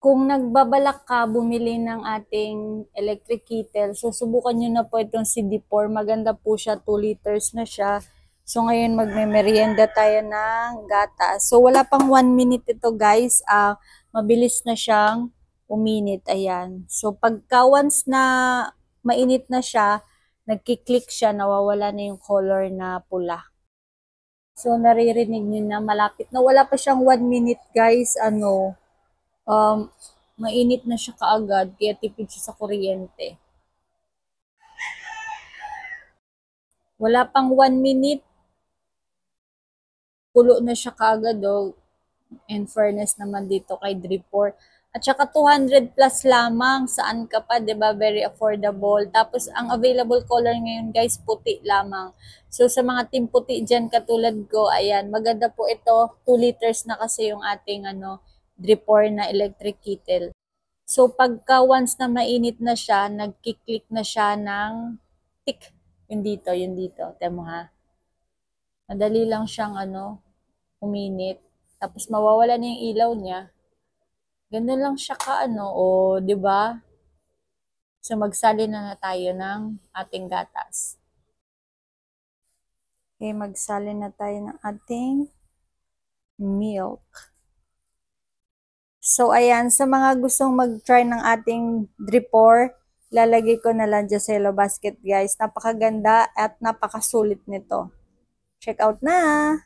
Kung nagbabalak ka bumili ng ating electric kettle, so subukan nyo na po itong si D4. Maganda po siya, 2 liters na siya. So ngayon magme-merienda tayo ng gatas. So wala pang 1 minute ito guys. Mabilis na siyang uminit. Ayan. So pagka once na mainit na siya, nagki-click siya, nawawala na yung color na pula. So naririnig nyo na malapit na. Wala pa siyang 1 minute guys. Mainit na siya kaagad, kaya tipid siya sa kuryente. Wala pang 1 minute, pulo na siya kaagad, oh. In fairness naman dito kay Dripor. At saka 200 plus lamang, saan ka pa, 'di ba? Very affordable. Tapos ang available color ngayon, guys, puti lamang. So sa mga team puti diyan katulad ko, ayan, maganda po ito. 2 liters na kasi yung ating Dripor na electric kettle. So pagka once na mainit na siya, nagki-click na siya ng tick. Yun dito, yun dito. Temo ha. Madali lang siyang uminit. Tapos mawawala na yung ilaw niya. Ganun lang siya o, 'di ba? So magsalin na tayo ng ating gatas. Okay, magsalin na tayo ng ating milk. So ayan, sa mga gustong mag-try ng ating Dripor, lalagay ko na lang dyan sa yellow basket guys. Napakaganda at napakasulit nito. Check out na!